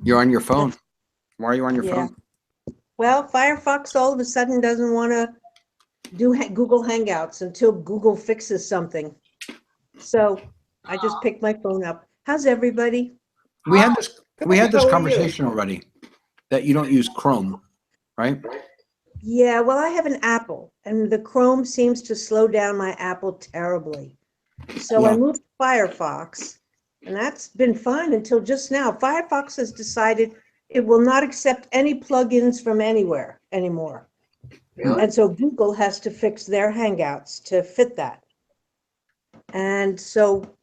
You're on your phone. Why are you on your Yeah. phone? Well, Firefox all of a sudden doesn't want to do Google Hangouts until Google fixes something. So I just picked my phone up. How's everybody? We had this How are you? conversation already that you don't use Chrome, right? Yeah, well, I have an Apple, and the Chrome seems to slow down my Apple terribly. So I Yeah. moved to Firefox, and that's been fine until just now. Firefox has decided it will not accept any plugins from anywhere anymore. Really? And so Google has to fix their Hangouts to fit that. And so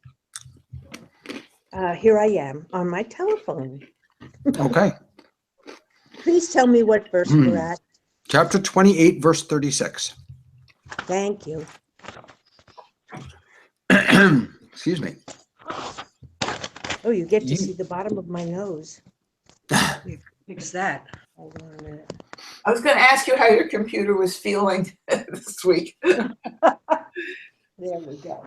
here I am on my telephone. Okay. Please tell me what verse we're at. Chapter 28, verse 36. Thank you. Excuse me. Oh, you get to see the bottom of my nose. Fix that. Hold on a minute. I was going to ask you how your computer was feeling this week. There we go.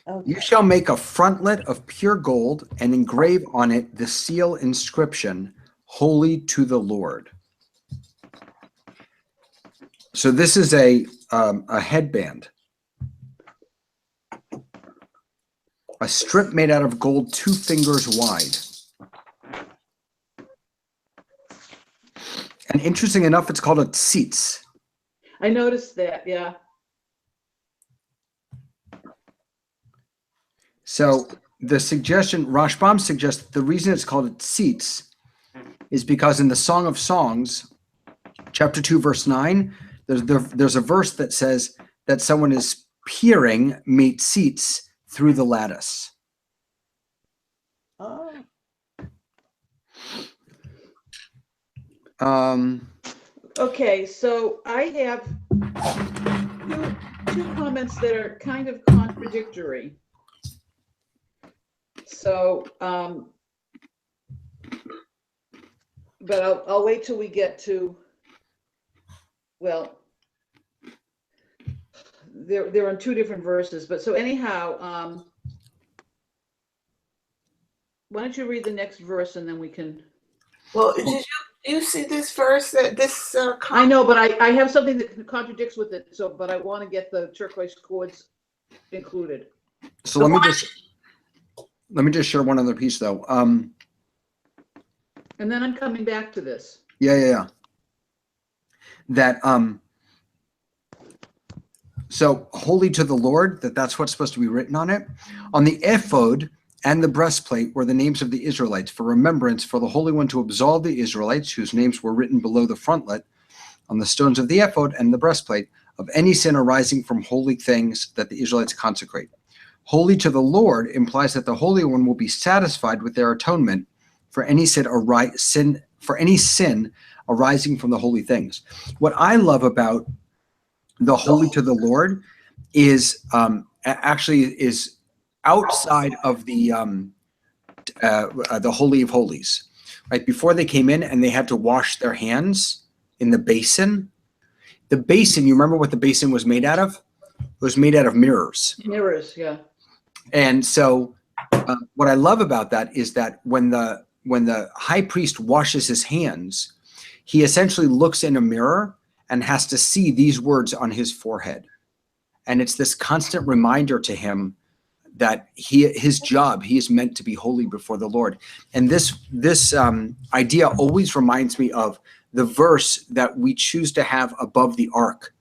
Okay. You shall make a frontlet of pure gold and engrave on it the seal inscription, Holy to the Lord. So this is a headband. A strip made out of gold 2 fingers wide. And interesting enough, it's called a tzitz. I noticed that, yeah. So the suggestion, Rashbam suggests the reason it's called a tzitz is because in the Song of Songs, chapter 2, verse 9, there's a verse that says that someone is peering metzitz through the lattice. Oh. Okay, so I have two comments that are kind of contradictory. So, but I'll wait till we get to, well, they're on 2 different verses, but so anyhow, why don't you read the next verse and then we can. Well, did you see this verse? I know, but I have something that contradicts with it. So, but I want to get the turquoise chords included. So let me just share one other piece though. And then I'm coming back to this. Yeah. That so holy to the Lord, that's what's supposed to be written on it. On the ephod and the breastplate were the names of the Israelites for remembrance for the Holy One to absolve the Israelites whose names were written below the frontlet on the stones of the ephod and the breastplate of any sin arising from holy things that the Israelites consecrate. Holy to the Lord implies that the Holy One will be satisfied with their atonement for any sin arising from the holy things. What I love about the holy to the Lord is actually is outside of the Holy of Holies, right? Before they came in and they had to wash their hands in the basin. The basin, you remember what the basin was made out of? It was made out of mirrors. Mirrors, yeah. And so what I love about that is that when the high priest washes his hands, he essentially looks in a mirror and has to see these words on his forehead. And it's this constant reminder to him that his job, he is meant to be holy before the Lord. And this idea always reminds me of the verse that we choose to have above the ark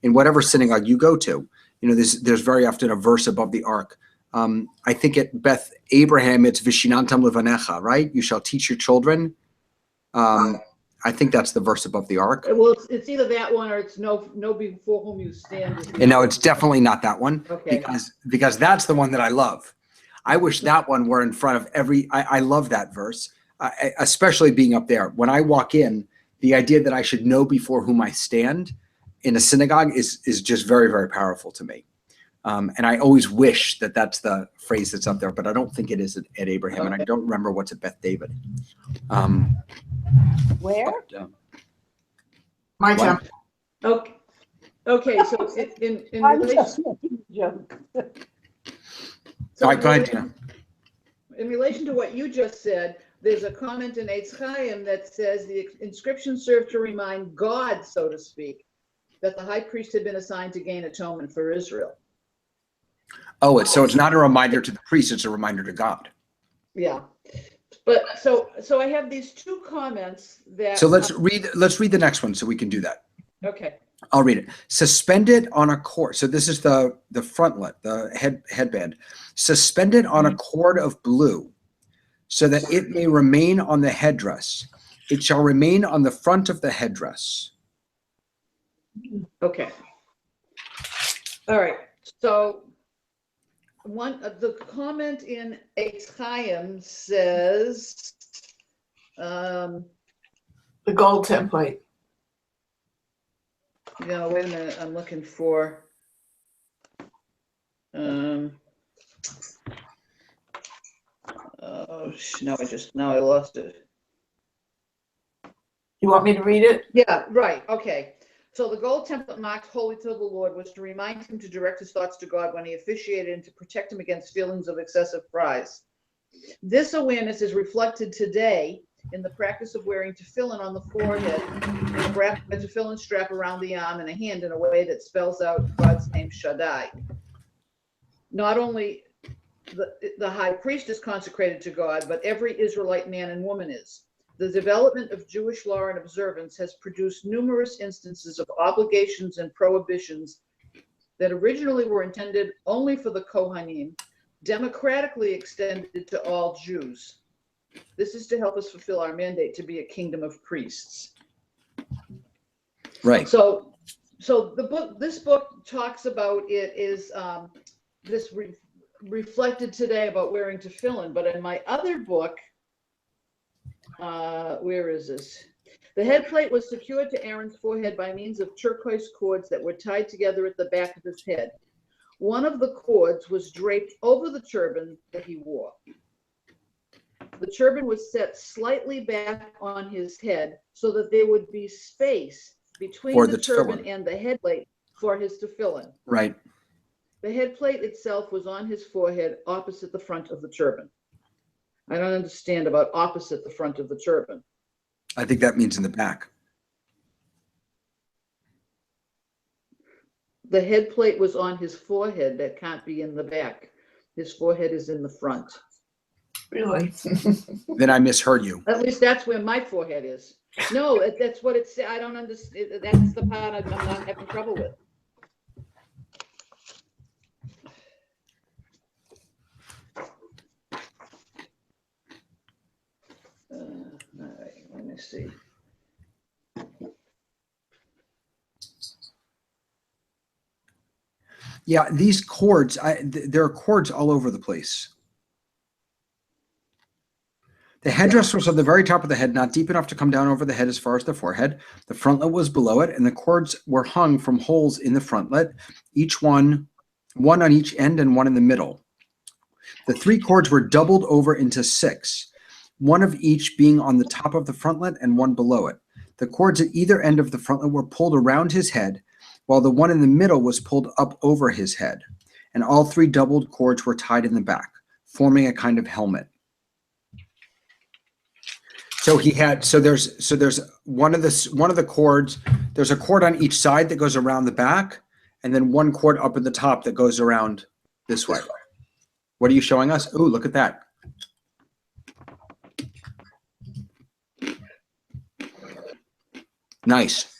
in whatever synagogue you go to. You know, there's very often a verse above the ark. I think at Beth Abraham, it's Vishinantam Levanecha, right? You shall teach your children. I think that's the verse above the ark. Well, it's either that one or it's no before whom you stand. And no, it's definitely not that one. Okay. Because that's the one that I love. I wish that one were in front of every. I love that verse, especially being up there. When I walk in, the idea that I should know before whom I stand in a synagogue is just very, very powerful to me. And I always wish that that's the phrase that's up there, but I don't think it is at Abraham, and I don't remember what's at Beth David. Where? But, My What? time. Okay. So in I'm relation, just making a joke. all right, go ahead, Tina. in relation to what you just said, there's a comment in Eitz Chaim that says the inscription served to remind God, so to speak, that the high priest had been assigned to gain atonement for Israel. Oh, it's not a reminder to the priest, it's a reminder to God. Yeah. But so I have these two comments that. So let's read the next one so we can do that. Okay. I'll read it. Suspended on a cord. So this is the frontlet, the headband. Suspended on a cord of blue, so that it may remain on the headdress. It shall remain on the front of the headdress. Okay. All right. So the comment in Eitz Chaim says, The gold template. wait a minute, I'm looking for, oh, now I lost it. You want me to read it? Yeah, right, okay. So the gold template marked holy to the Lord was to remind him to direct his thoughts to God when he officiated and to protect him against feelings of excessive pride. This awareness is reflected today in the practice of wearing tefillin on the forehead, and a tefillin strap around the arm and a hand in a way that spells out God's name Shaddai. Not only the high priest is consecrated to God, but every Israelite man and woman is. The development of Jewish law and observance has produced numerous instances of obligations and prohibitions that originally were intended only for the Kohanim, democratically extended to all Jews. This is to help us fulfill our mandate to be a kingdom of priests. Right. So this book talks about it is reflected today about wearing tefillin, but in my other book, where is this? The head plate was secured to Aaron's forehead by means of turquoise cords that were tied together at the back of his head. One of the cords was draped over the turban that he wore. The turban was set slightly back on his head so that there would be space between the turban and the head plate for his tefillin. Right. The head plate itself was on his forehead opposite the front of the turban. I don't understand about opposite the front of the turban. I think that means in the back. The head plate was on his forehead. That can't be in the back. His forehead is in the front. Really? Then I misheard you. At least that's where my forehead is. No, that's what it says. I don't understand. That's the part I'm not having trouble with. All right, let me see. Yeah, these cords, there are cords all over the place. The headdress was on the very top of the head, not deep enough to come down over the head as far as the forehead. The frontlet was below it, and the cords were hung from holes in the frontlet, each one on each end and one in the middle. The 3 cords were doubled over into 6, one of each being on the top of the frontlet and one below it. The cords at either end of the frontlet were pulled around his head, while the one in the middle was pulled up over his head, and all 3 doubled cords were tied in the back, forming a kind of helmet. So there's one of the cords, there's a cord on each side that goes around the back, and then one cord up at the top that goes around this way. What are you showing us? Ooh, look at that. Nice.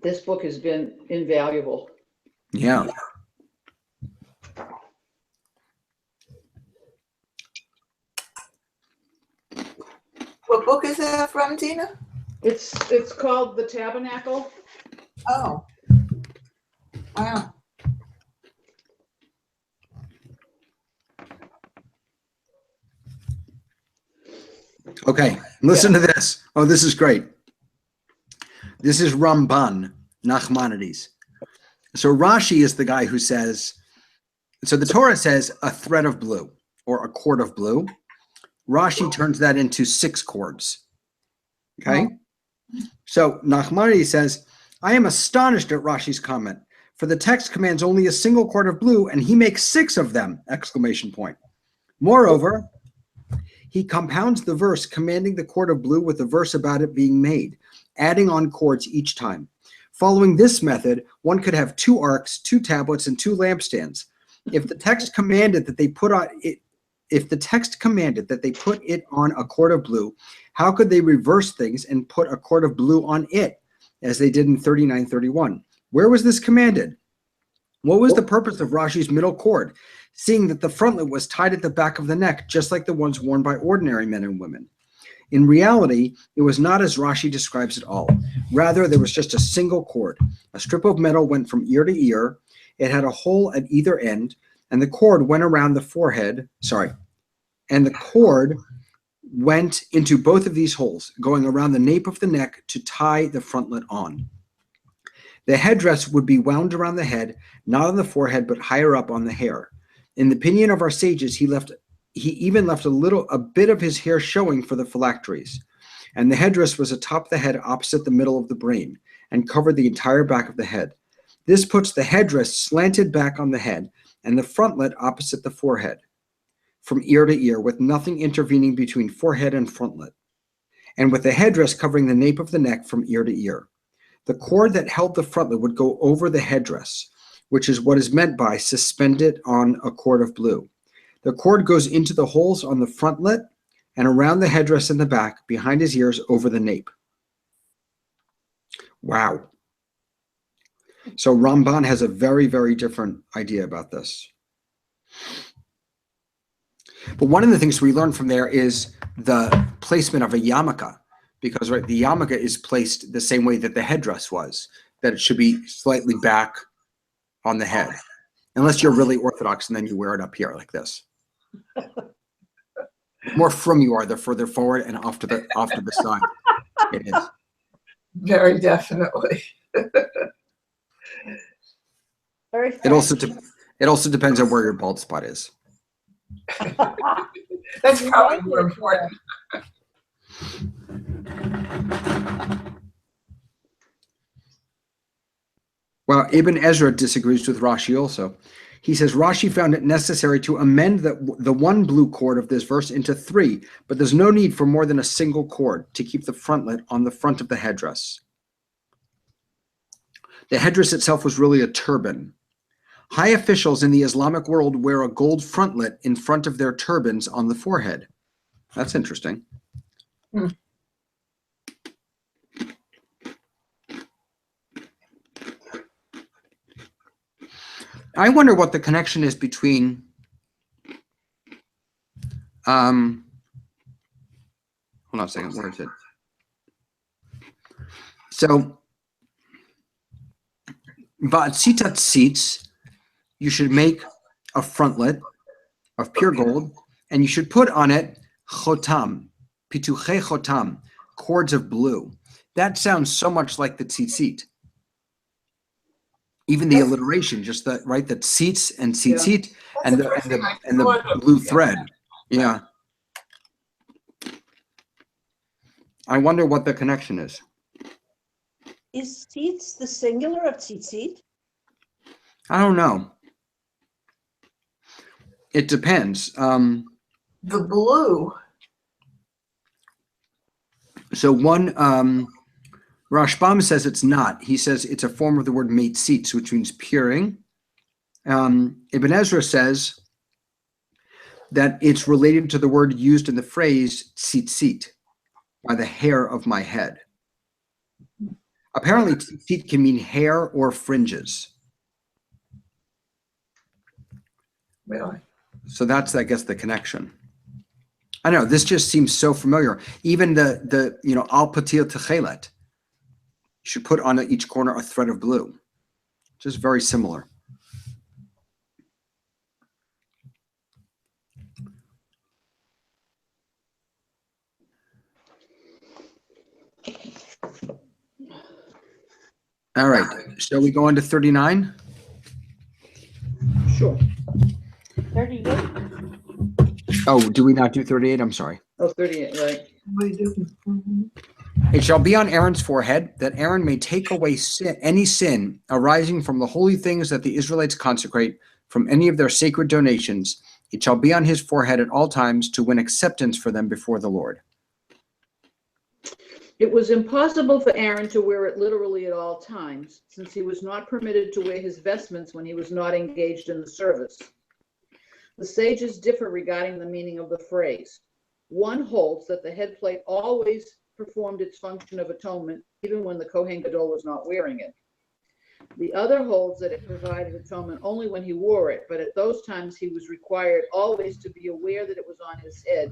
This book has been invaluable. Yeah. What book is that from, Tina? It's called The Tabernacle. Oh. Wow. Okay, listen to this. Oh, this is great. This is Ramban, Nachmanides. So Rashi is the guy who says, so the Torah says a thread of blue or a cord of blue. Rashi turns that into 6 cords. Okay? So Nachmanides says, I am astonished at Rashi's comment, For the text commands only a single cord of blue, and he makes 6 of them! Exclamation point. Moreover, he compounds the verse commanding the cord of blue with the verse about it being made, adding on cords each time. Following this method, one could have 2 arks, 2 tablets, and 2 lampstands. If the text commanded that they put it on a cord of blue, how could they reverse things and put a cord of blue on it, as they did in 39:31? Where was this commanded? What was the purpose of Rashi's middle cord, seeing that the frontlet was tied at the back of the neck, just like the ones worn by ordinary men and women? In reality, it was not as Rashi describes it all. Rather, there was just a single cord. A strip of metal went from ear to ear. It had a hole at either end, and the cord went around the forehead. And the cord went into both of these holes, going around the nape of the neck to tie the frontlet on. The headdress would be wound around the head, not on the forehead, but higher up on the hair. In the opinion of our sages, he even left a bit of his hair showing for the phylacteries. And the headdress was atop the head opposite the middle of the brain and covered the entire back of the head. This puts the headdress slanted back on the head and the frontlet opposite the forehead, from ear to ear, with nothing intervening between forehead and frontlet, and with the headdress covering the nape of the neck from ear to ear. The cord that held the frontlet would go over the headdress, which is what is meant by suspended on a cord of blue. The cord goes into the holes on the frontlet and around the headdress in the back, behind his ears, over the nape. Wow. So Ramban has a very, very different idea about this. But one of the things we learn from there is the placement of a yarmulke, because right, the yarmulke is placed the same way that the headdress was, that it should be slightly back on the head, unless you're really Orthodox and then you wear it up here like this. The more from you are, the further forward and off to the side it is. Very definitely. Very It also depends on where your bald spot is. That's probably more important. Well, Ibn Ezra disagrees with Rashi also. He says Rashi found it necessary to amend the one blue cord of this verse into 3, but there's no need for more than a single cord to keep the frontlet on the front of the headdress. The headdress itself was really a turban. High officials in the Islamic world wear a gold frontlet in front of their turbans on the forehead. That's interesting. I wonder what the connection is between hold on a second, where is it? So Ba'atzitat seats, you should make a frontlet of pure gold, and you should put on it chotam, pituche chotam, cords of blue. That sounds so much like the tzitzit. Even the alliteration, just the right, that seats and tzitzit, and the blue thread. Yeah. I wonder what the connection is. Is seats the singular of tzitzit? I don't know. It depends. The blue. So one, Rashbam says it's not. He says it's a form of the word meitzitz, which means peering. Ibn Ezra says that it's related to the word used in the phrase tzitzit, by the hair of my head. Apparently, tzitzit can mean hair or fringes. Really? So that's, I guess, the connection. I know, this just seems so familiar. Even the al patil techelet, you should put on each corner a thread of blue. Just very similar. All right, shall we go on to 39? Sure. 38. Oh, do we not do 38? I'm sorry. Oh, 38, right. We do. It shall be on Aaron's forehead, that Aaron may take away any sin arising from the holy things that the Israelites consecrate, from any of their sacred donations. It shall be on his forehead at all times, to win acceptance for them before the Lord. It was impossible for Aaron to wear it literally at all times, since he was not permitted to wear his vestments when he was not engaged in the service. The sages differ regarding the meaning of the phrase. One holds that the head plate always performed its function of atonement, even when the Kohen Gadol was not wearing it. The other holds that it provided atonement only when he wore it, but at those times he was required always to be aware that it was on his head,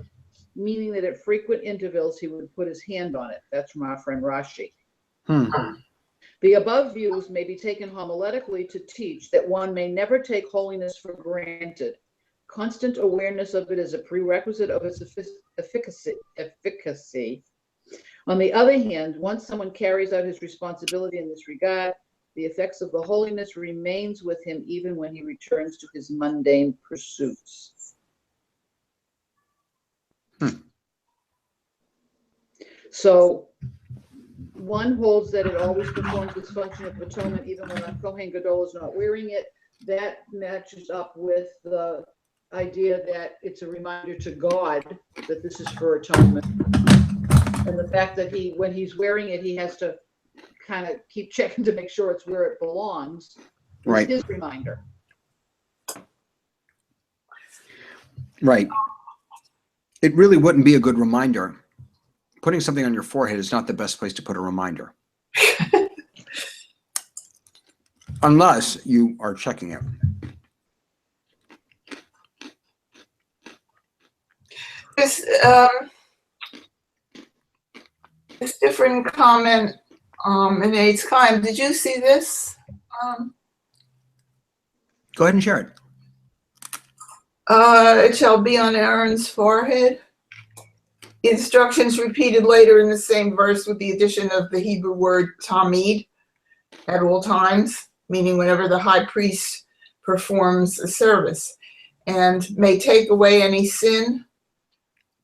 meaning that at frequent intervals he would put his hand on it. That's from our friend Rashi. The above views may be taken homiletically to teach that one may never take holiness for granted. Constant awareness of it is a prerequisite of its efficacy. On the other hand, once someone carries out his responsibility in this regard, the effects of the holiness remains with him even when he returns to his mundane pursuits. So one holds that it always performs its function of atonement even when a Kohen Gadol is not wearing it. That matches up with the idea that it's a reminder to God that this is for atonement. And the fact that when he's wearing it, he has to kind of keep checking to make sure it's where it belongs. Right. His reminder. Right. It really wouldn't be a good reminder. Putting something on your forehead is not the best place to put a reminder. Unless you are checking it. This different comment in Eight's Time. Did you see this? Go ahead and share it. It shall be on Aaron's forehead. The instructions repeated later in the same verse with the addition of the Hebrew word tamid at all times, meaning whenever the high priest performs a service, and may take away any sin.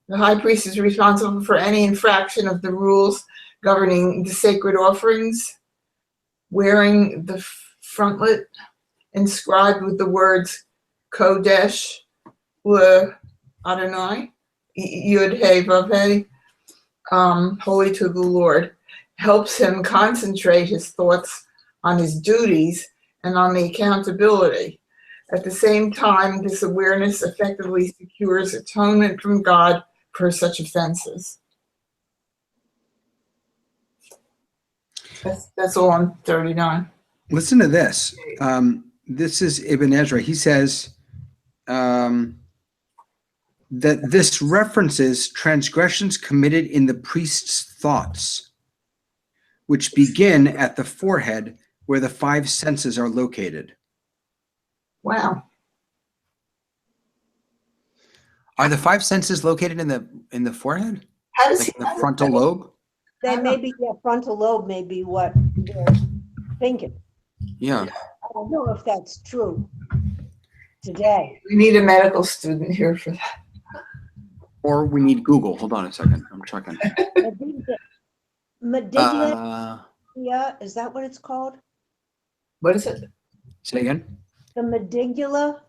The high priest is responsible for any infraction of the rules governing the sacred offerings, wearing the frontlet inscribed with the words Kodesh Le Adonai, Yud He Vav He, holy to the Lord, helps him concentrate his thoughts on his duties and on the accountability. At the same time, this awareness effectively secures atonement from God for such offenses. That's all on 39. Listen to this. This is Ibn Ezra. He says that this references transgressions committed in the priest's thoughts, which begin at the forehead where the five senses are located. Wow. Are the five senses located in the forehead? How does Like in the frontal lobe? They may be, yeah, frontal lobe may be what they're thinking. Yeah. I don't know if that's true today. we need a medical student here for that? Or we need Google. Hold on a second. I'm checking. Mediglia, is that what it's called? What is it? Say again. The medigula,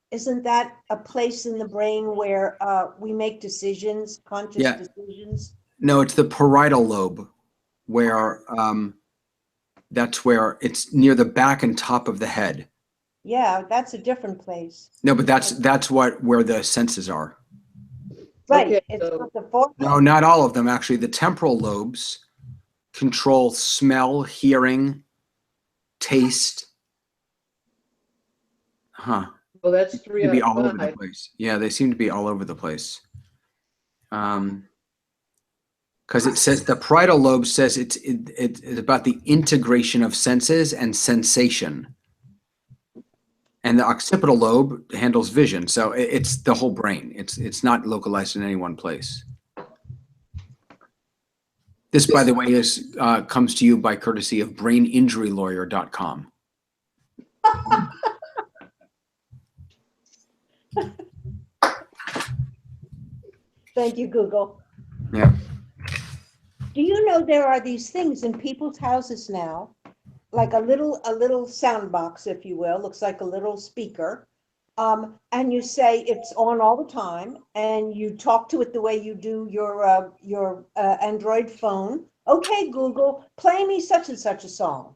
isn't that a place in the brain where we make decisions, conscious Yeah. decisions? No, it's the parietal lobe, where that's where it's near the back and top of the head. Yeah, that's a different place. No, but that's where the senses are. Right, Okay, it's so- not the forehead. No, not all of them actually. The temporal lobes control smell, hearing, taste. Huh. Well, that's They 3 seem to be out all of over the 5. place. Yeah, they seem to be all over the place. Because it says the parietal lobe says it's about the integration of senses and sensation, and the occipital lobe handles vision. So it's the whole brain. It's not localized in any one place. This, by the way, is comes to you by courtesy of braininjurylawyer.com. Thank you, Google. Yeah. Do you know, there are these things in people's houses now, like a little sound box, if you will, looks like a little speaker. And you say it's on all the time, and you talk to it the way you do your Android phone. Okay, Google, play me such and such a song.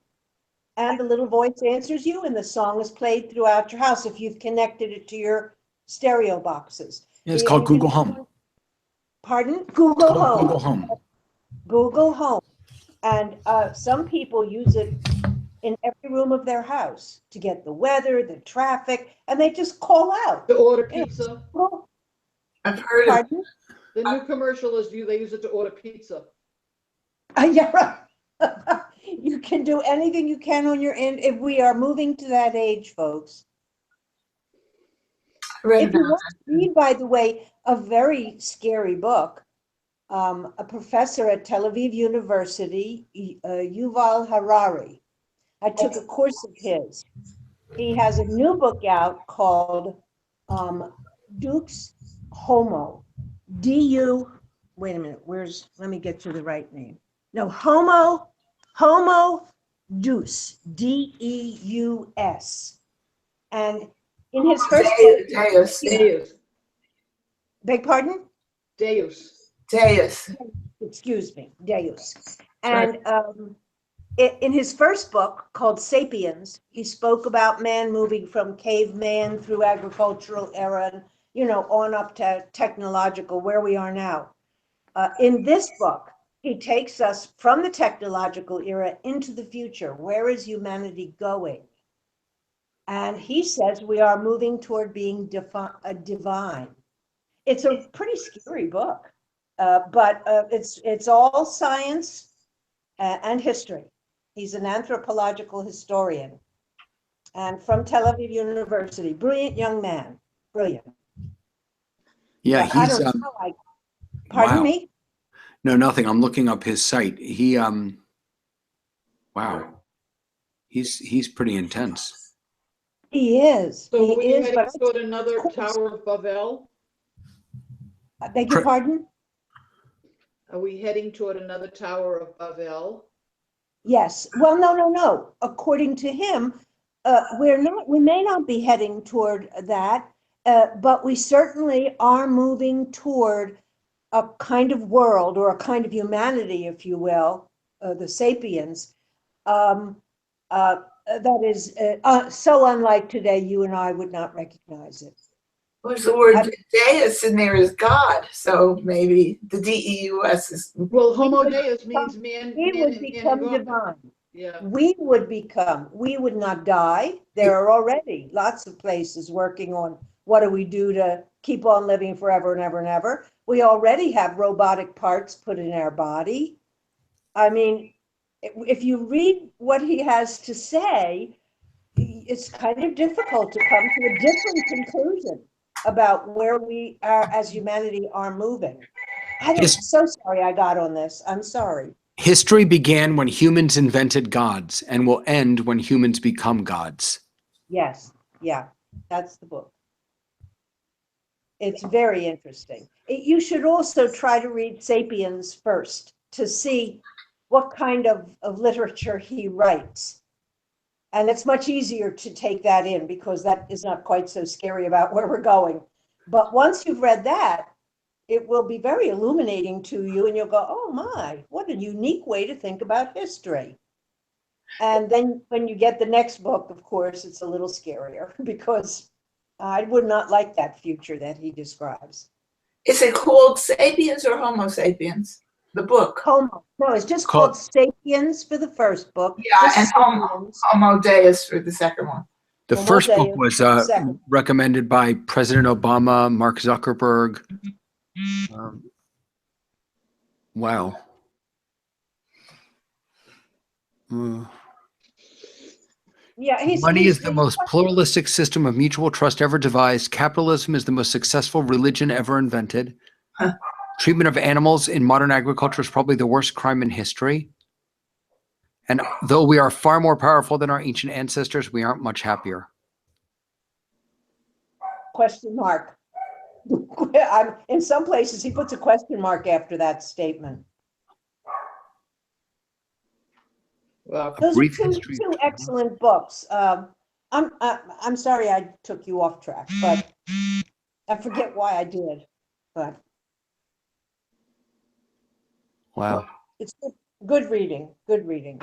And the little voice answers you, and the song is played throughout your house if you've connected it to your stereo boxes. Yeah, it's called You Google can- Home. Pardon? It's Google called Home. Google Home. Google Home. And some people use it in every room of their house to get the weather, the traffic, and they just call out. To order You know, pizza. well, I've heard of pardon? The new commercial is they use it to order pizza. Yeah, right. You can do anything you can on your end. If we are moving to that age, folks. read If you about want to read, by the way, a very scary book, a professor at Tel Aviv University, Yuval Harari, I took a course of his. He has a new book out called Dux Homo. D-U, wait a minute, let me get you the right name. No, Homo Deus, D-E-U-S. And in his first book, Deus. Deus. beg pardon? Deus. Deus. Excuse me, Deus. And in his first book called Sapiens, he spoke about man moving from caveman through agricultural era, and, you know, on up to technological, where we are now. In this book, he takes us from the technological era into the future. Where is humanity going? And he says we are moving toward being divine. It's a pretty scary book, but it's all science and history. He's an anthropological historian and from Tel Aviv University. Brilliant young man, brilliant. Yeah, But I he's don't know. Pardon wow. me? No, nothing. I'm looking up his site. He wow. He's pretty intense. He is. So are we He is. heading But toward another Tower of Babel? I beg your pardon? Are we heading toward another Tower of Babel? Yes. Well, no. According to him, we're not. We may not be heading toward that, but we certainly are moving toward a kind of world or a kind of humanity, if you will, the sapiens, that is so unlike today. You and I would not recognize it. What's the word Deus in there is God, so maybe the Deus is. Well, Homo Deus means man, We man would and become God. divine. Yeah. We would not die. There are already lots of places working on what do we do to keep on living forever and ever and ever. We already have robotic parts put in our body. I mean, if you read what he has to say, it's kind of difficult to come to a different conclusion about where we are as humanity are moving. I'm so sorry I got on this. I'm sorry. History began when humans invented gods and will end when humans become gods. Yes. Yeah. That's the book. It's very interesting. You should also try to read Sapiens first to see what kind of literature he writes. And it's much easier to take that in because that is not quite so scary about where we're going. But once you've read that, it will be very illuminating to you and you'll go, oh my, what a unique way to think about history. And then when you get the next book, of course, it's a little scarier because I would not like that future that he describes. Is it called Sapiens or Homo sapiens? The book. Homo. No, it's just called Sapiens for the first book. Yeah, just and Homo Deus for the second one. The Homo first book Deus was for the second. recommended by President Obama, Mark Zuckerberg. Wow. Yeah, Money is the most pluralistic system of mutual trust ever devised. Capitalism is the most successful religion ever invented. Huh. Treatment of animals in modern agriculture is probably the worst crime in history. And though we are far more powerful than our ancient ancestors, we aren't much happier. Question mark. In some places, he puts a question mark after that statement. Wow. Those are brief two, history. two excellent books. I'm sorry I took you off track, but I forget why I did. But Wow. it's good reading. Good reading.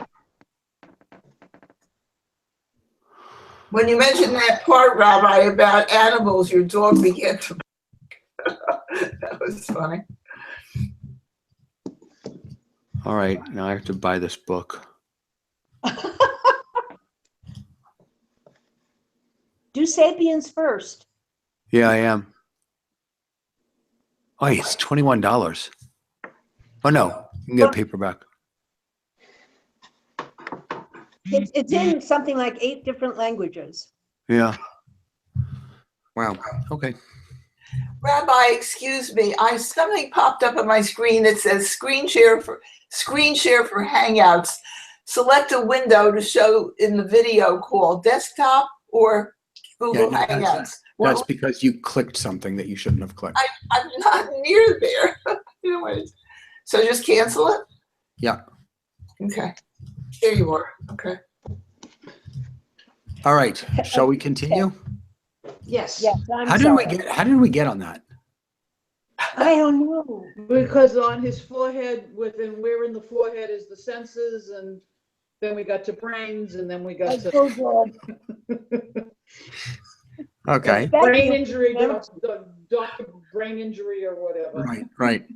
When you mentioned that part, Rabbi, about animals, your dog began to. That was funny. All right. Now I have to buy this book. Do Sapiens first. Yeah, I am. Oh, it's $21. Oh no, you can get a paperback. It's in something like 8 different languages. Yeah. Wow. Okay. Rabbi, excuse me, something popped up on my screen that says screen share for Hangouts. Select a window to show in the video call, desktop or Google Yeah, no, Hangouts. That's because you clicked something that you shouldn't have clicked. I'm not near there. You know what? So just cancel it? Yeah. Okay. There you are. Okay. All right. Shall we continue? Yes. Yes, I'm How sorry. did we get on that? I don't know. Because on his forehead, where in the forehead is the senses, and then we got to brains, and then we got to Google. Okay. brain injury, doctor brain injury or whatever. Right.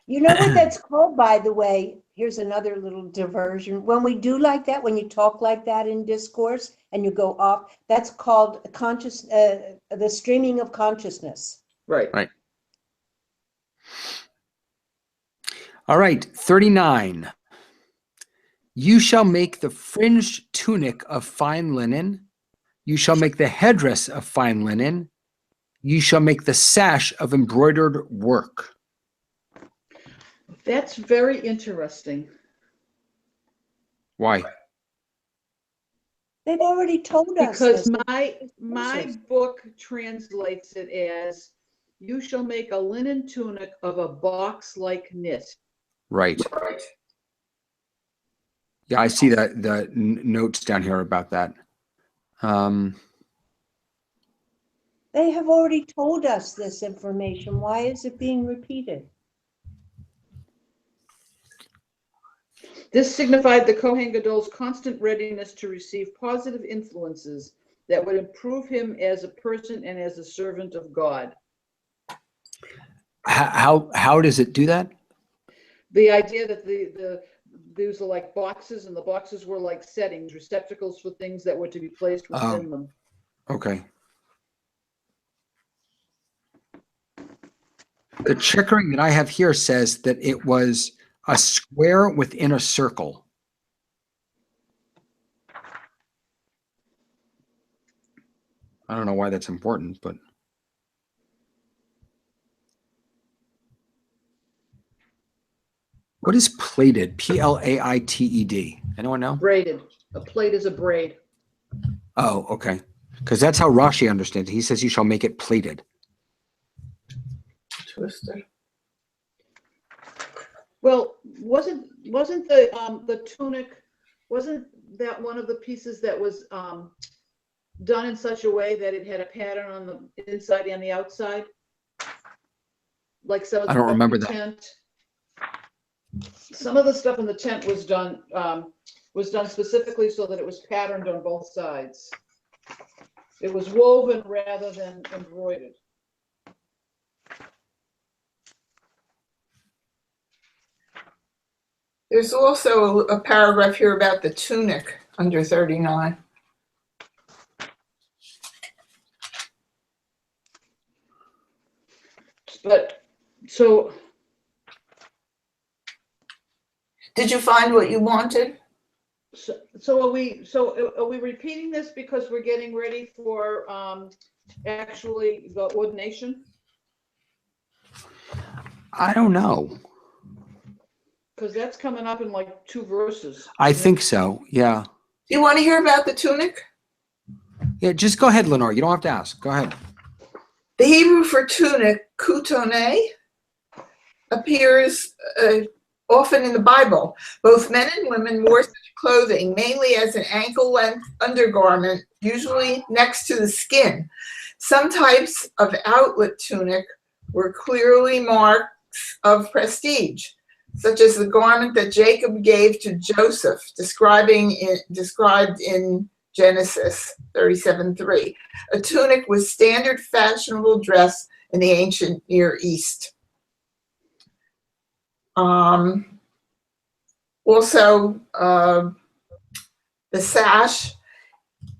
You know what that's called, by the way? Here's another little diversion. When we do like that, when you talk like that in discourse and you go off, that's called the streaming of consciousness. Right. All right. 39. You shall make the fringed tunic of fine linen. You shall make the headdress of fine linen. You shall make the sash of embroidered work. That's very interesting. Why? They've already told us Because this. my book translates it as, you shall make a linen tunic of a box-like knit. Right. Yeah, I see that the notes down here about that. They have already told us this information. Why is it being repeated? This signified the Kohen Gadol's constant readiness to receive positive influences that would improve him as a person and as a servant of God. How does it do that? The idea that these are like boxes, and the boxes were like settings, receptacles for things that were to be placed within them. Okay. The checkering that I have here says that it was a square within a circle. I don't know why that's important, but what is plated? Plaited. Anyone know? Braided. A plait is a braid. Oh, okay. Because that's how Rashi understands it. He says you shall make it plated. Twister. Well, wasn't the tunic, wasn't that one of the pieces that was done in such a way that it had a pattern on the inside and the outside? Like some of the I don't remember that. tent. Some of the stuff in the tent was done specifically so that it was patterned on both sides. It was woven rather than embroidered. There's also a paragraph here about the tunic under 39. But so, Did you find what you wanted? so are we repeating this because we're getting ready for actually the ordination? I don't know. Because that's coming up in like 2 verses. I think so. Yeah. Do you want to hear about the tunic? Yeah. Just go ahead, Lenore. You don't have to ask. Go ahead. The Hebrew for tunic, kutone, appears often in the Bible. Both men and women wore such clothing, mainly as an ankle-length undergarment, usually next to the skin. Some types of outlet tunic were clearly marks of prestige, such as the garment that Jacob gave to Joseph, described in Genesis 37:3. A tunic was standard fashionable dress in the ancient Near East. Also, the sash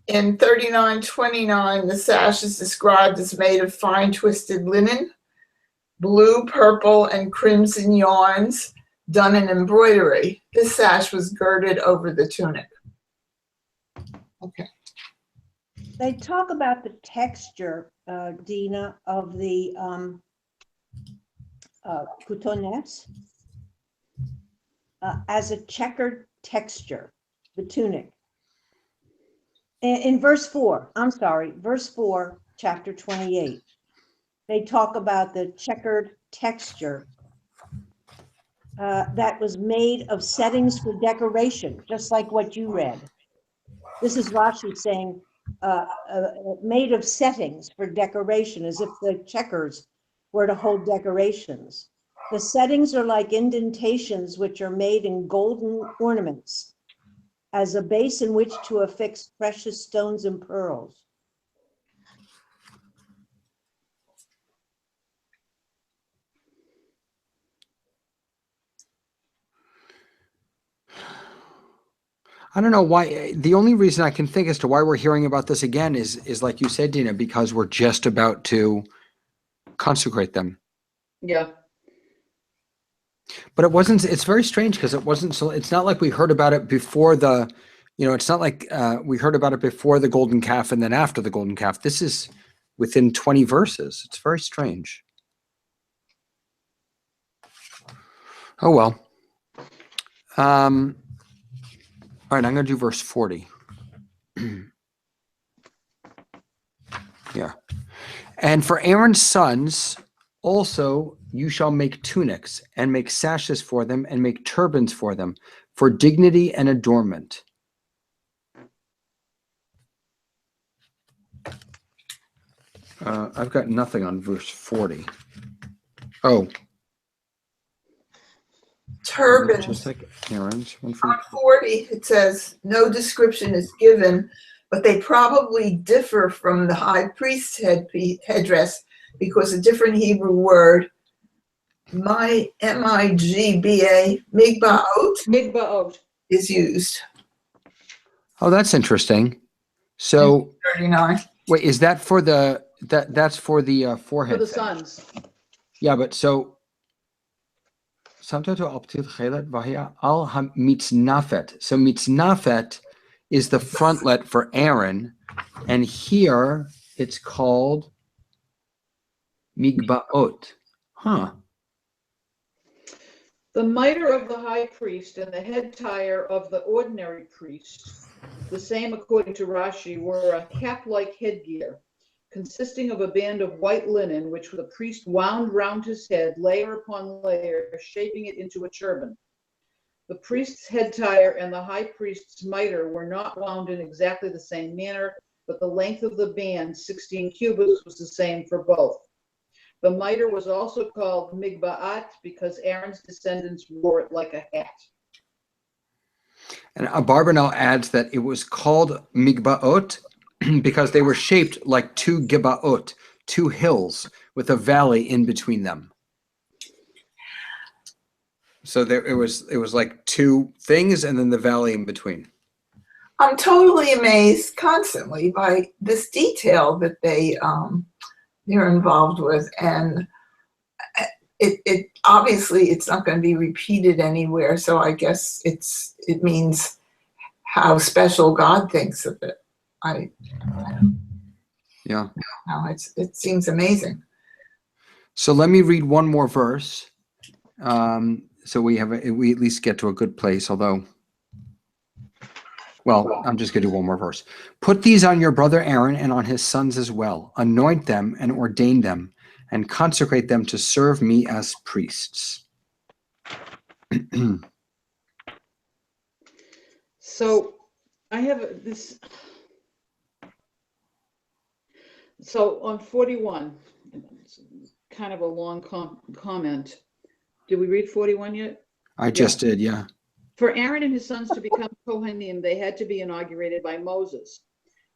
in 39:29, the sash is described as made of fine twisted linen, blue, purple, and crimson yarns done in embroidery. This sash was girded over the tunic. Okay. They talk about the texture, Dina, of the coutonnette as a checkered texture, the tunic. In verse 4, verse 4, chapter 28, they talk about the checkered texture that was made of settings for decoration, just like what you read. This is Rashi saying, made of settings for decoration, as if the checkers were to hold decorations. The settings are like indentations which are made in golden ornaments, as a base in which to affix precious stones and pearls. I don't know why. The only reason I can think as to why we're hearing about this again is like you said, Dina, because we're just about to consecrate them. Yeah. But it wasn't, it's very strange because it wasn't, so it's not like we heard about it before the, it's not like we heard about it before the golden calf and then after the golden calf. This is within 20 verses. It's very strange. Oh, well. All right, I'm going to do verse 40. Yeah. And for Aaron's sons, also you shall make tunics and make sashes for them and make turbans for them for dignity and adornment. I've got nothing on verse 40. Oh. Turbans. Just like Aaron's. On 40, it says, no description is given, but they probably differ from the high priest's headdress because a different Hebrew word, M-I-G-B-A, migbaot, is used. Oh, that's interesting. So, 39. wait, is that for the, that's for the forehead? For the thing? sons. Yeah, but so, so mitznafet is the frontlet for Aaron, and here it's called migbaot. Huh. The mitre of the high priest and the head tire of the ordinary priest, the same according to Rashi, were a cap-like headgear, consisting of a band of white linen, which the priest wound round his head, layer upon layer, shaping it into a turban. The priest's head tire and the high priest's mitre were not wound in exactly the same manner, but the length of the band, 16 cubits, was the same for both. The mitre was also called migbaat because Aaron's descendants wore it like a hat. And Abarbanel adds that it was called migbaot because they were shaped like two gibaot, two hills with a valley in between them. So there, it was like two things and then the valley in between. I'm totally amazed constantly by this detail that they're involved with, and it obviously it's not going to be repeated anywhere. So I guess it means how special God thinks of it. Yeah. No, it seems amazing. So let me read one more verse. So we at least get to a good place, although, well, I'm just going to do one more verse. Put these on your brother Aaron and on his sons as well. Anoint them and ordain them and consecrate them to serve me as priests. So I have this. So on 41, it's kind of a long comment. Did we read 41 yet? I just did, yeah. For Aaron and his sons to become Kohanim, they had to be inaugurated by Moses.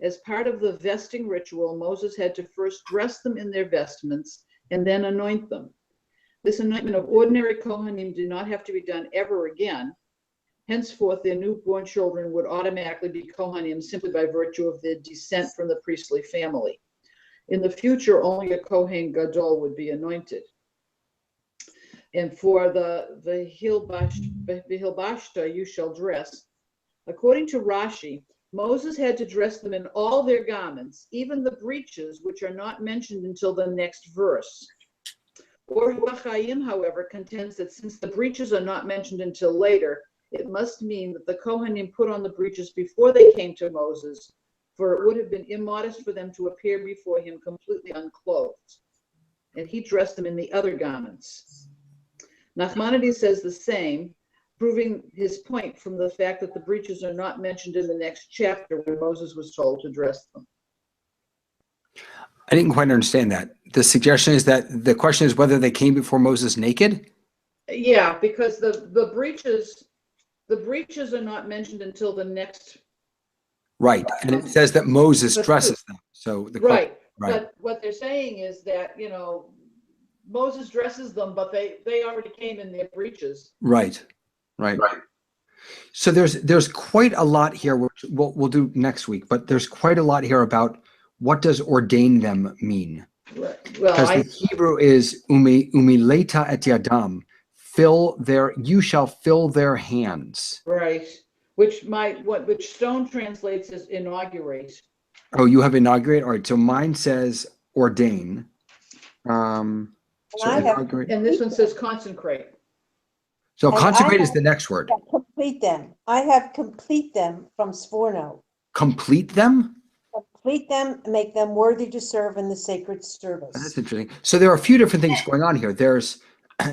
As part of the vesting ritual, Moses had to first dress them in their vestments and then anoint them. This anointment of ordinary Kohanim did not have to be done ever again. Henceforth, their newborn children would automatically be Kohanim simply by virtue of their descent from the priestly family. In the future, only a Kohen Gadol would be anointed. And for the Hilbashta, you shall dress. According to Rashi, Moses had to dress them in all their garments, even the breeches, which are not mentioned until the next verse. Or HaChaim, however, contends that since the breeches are not mentioned until later, it must mean that the Kohanim put on the breeches before they came to Moses, for it would have been immodest for them to appear before him completely unclothed. And he dressed them in the other garments. Nachmanides says the same, proving his point from the fact that the breeches are not mentioned in the next chapter when Moses was told to dress them. I didn't quite understand that. The suggestion is that the question is whether they came before Moses naked? Yeah, because the breeches are not mentioned until the next. Right. And it says that Moses dresses them. So the Right. Right. But what they're saying is that, Moses dresses them, but they already came in their breeches. Right. So there's quite a lot here, which we'll do next week, but there's quite a lot here about what does ordain them mean. Right. Because the Hebrew is umileta et yadam, you shall fill their hands. Right. Which Stone translates as inaugurate. Oh, you have inaugurate? All right. So mine says ordain. I have- inaugurate. And this one says consecrate. So And I consecrate is have- the next word. Yeah, complete them. I have complete them from Sforno. Complete them? Complete them, and make them worthy to serve in the sacred That's service. interesting. So there are a few different things going on here. There's,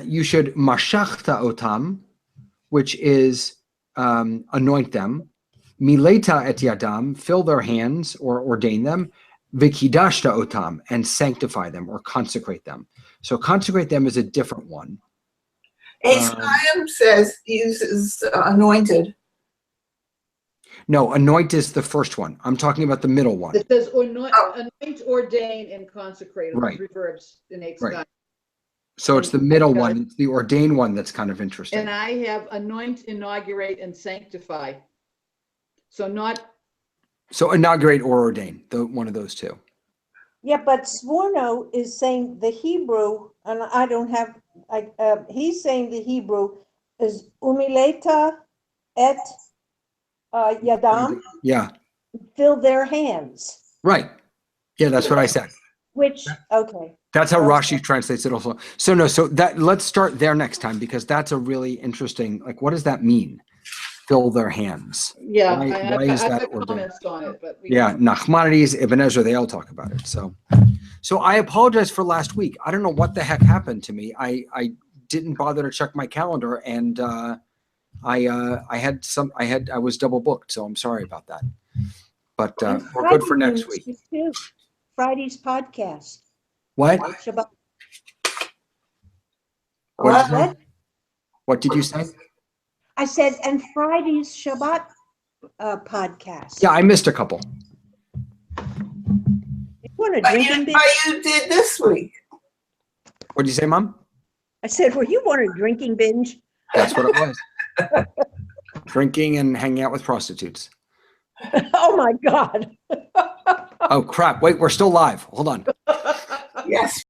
you should mashachta otam, which is anoint them. Mileta et yadam, fill their hands or ordain them. Vikidashta otam, and sanctify them or consecrate them. So consecrate them is a different one. Chaim uses anointed. No, anoint is the first one. I'm talking about the middle one. It says anoint, ordain, and consecrate. Those Right. three verbs in eight Right. time. So it's the middle one. It's the ordain one that's kind of interesting. And I have anoint, inaugurate, and sanctify. So not, So inaugurate or ordain, one of those two. Yeah, but Sforno is saying the Hebrew, and I don't have, he's saying the Hebrew is umileta et yadam, Yeah, fill their hands, right. Yeah, that's what I said. which, okay. That's how Okay. Rashi translates it also. So let's start there next time, because that's a really interesting, like, what does that mean? Fill their hands. yeah, Why is I've that got ordained? comments on it, but. Yeah, Nachmanides, Ibn Ezra, they all talk about it. So I apologize for last week. I don't know what the heck happened to me. I didn't bother to check my calendar, and I was double booked, so I'm sorry about that. But And we're good for Friday next news week. too. Friday's podcast. What? Shabbat. What did you say? I said, and Friday's Shabbat podcast. Yeah, I missed a couple. You want to But drink you, and but you did this week. What did you say, Mom? I said, well, you want a drinking binge? That's what it was. Drinking and hanging out with prostitutes. Oh my God. Oh crap! Wait, we're still live. Hold on. Yes,